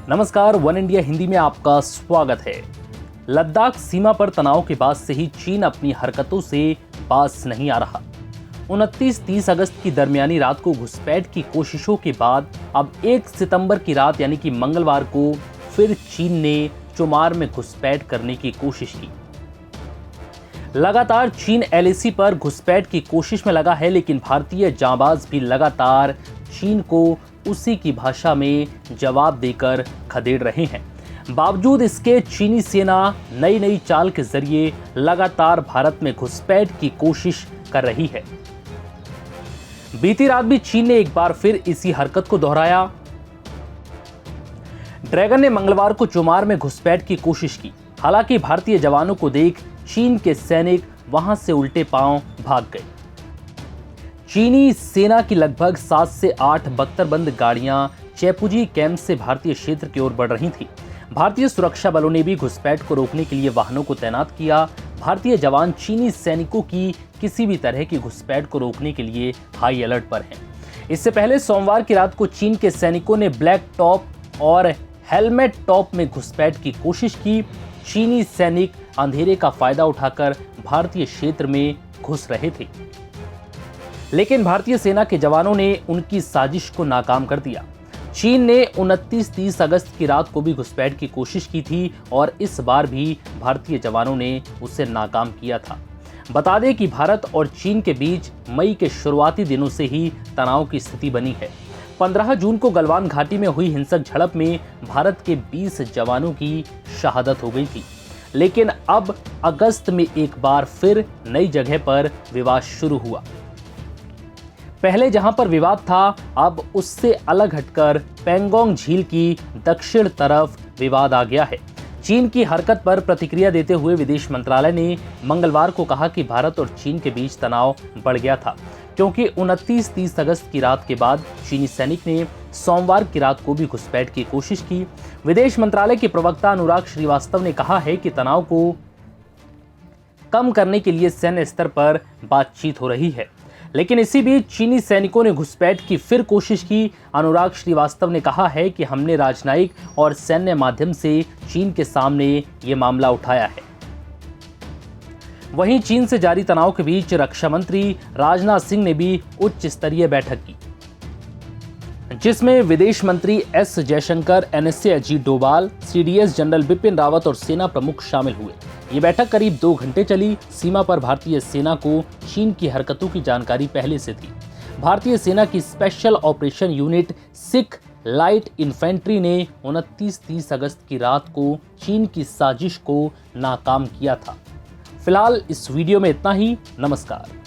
नमस्कार, one India Hindi में आपका स्वागत है। लद्दाख सीमा पर तनाव के बाद से ही चीन अपनी हरकतों से बाज नहीं आ रहा। 29-30 अगस्त की दरमियानी रात को घुसपैठ की कोशिशों के बाद अब 1 सितंबर की रात यानी कि मंगलवार को फिर चीन ने चुमार में घुसपैठ करने की कोशिश की। लगातार चीन एलएसी पर घुसपैठ की कोशिश में लगा है, लेकिन भारतीय जांबाज भी लगातार चीन को उसी की भाषा में जवाब देकर खदेड़ रहे हैं। बावजूद इसके चीनी सेना नई नई चाल के जरिए लगातार भारत में घुसपैठ की कोशिश कर रही है। बीती रात भी चीन ने एक बार फिर इसी हरकत को दोहराया। ड्रैगन ने मंगलवार को चुमार में घुसपैठ की कोशिश की। हालांकि भारतीय जवानों को देख चीन के सैनिक वहां से उल्टे पांव भाग गए। चीनी सेना की लगभग 7 से 8 बख्तरबंद गाड़ियां चेपुजी कैंप से भारतीय क्षेत्र की ओर बढ़ रही थी। भारतीय सुरक्षा बलों ने भी घुसपैठ को रोकने के लिए वाहनों को तैनात किया। भारतीय जवान चीनी सैनिकों की किसी भी तरह की घुसपैठ को रोकने के लिए हाई अलर्ट पर हैं। इससे पहले सोमवार की रात को चीन के सैनिकों ने ब्लैक टॉप और हेलमेट टॉप में घुसपैठ की कोशिश की। चीनी सैनिक अंधेरे का फायदा उठाकर भारतीय क्षेत्र में घुस रहे थे, लेकिन भारतीय सेना के जवानों ने उनकी साजिश को नाकाम कर दिया। चीन ने 29-30 अगस्त की रात को भी घुसपैठ की कोशिश की थी और इस बार भी भारतीय जवानों ने उसे नाकाम किया था। बता दें कि भारत और चीन के बीच मई के शुरुआती दिनों से ही तनाव की स्थिति बनी है। 15 जून को गलवान घाटी में हुई हिंसक झड़प में भारत के 20 जवानों की शहादत हो गई थी, लेकिन अब अगस्त में एक बार फिर नई जगह पर विवाद शुरू हुआ। पहले जहां पर विवाद था, अब उससे अलग हटकर पेंगोंग झील की दक्षिण तरफ विवाद आ गया है। चीन की हरकत पर प्रतिक्रिया देते हुए विदेश मंत्रालय ने मंगलवार को कहा कि भारत और चीन के बीच तनाव बढ़ गया था, क्योंकि 29-30 अगस्त की रात के बाद चीनी सैनिक ने सोमवार की रात को भी घुसपैठ की कोशिश की। विदेश मंत्रालय के प्रवक्ता अनुराग श्रीवास्तव ने कहा है कि तनाव को कम करने के लिए सैन्य स्तर पर बातचीत हो रही है, लेकिन इसी बीच चीनी सैनिकों ने घुसपैठ की फिर कोशिश की। अनुराग श्रीवास्तव ने कहा है कि हमने राजनयिक और सैन्य माध्यम से चीन के सामने ये मामला उठाया है। वहीं चीन से जारी तनाव के बीच रक्षा मंत्री राजनाथ सिंह ने भी उच्च स्तरीय बैठक की, जिसमें विदेश मंत्री S Jaishankar, NSA Ajit Doval, CDS general Bipin Rawat और सेना प्रमुख शामिल हुए। ये बैठक करीब 2 घंटे चली। सीमा पर भारतीय सेना को चीन की हरकतों की जानकारी पहले से थी। भारतीय सेना की special operation unit Sikh light infantry ने 29-30 अगस्त की रात को चीन की साजिश को नाकाम किया था। फिलहाल इस वीडियो में इतना ही। नमस्कार।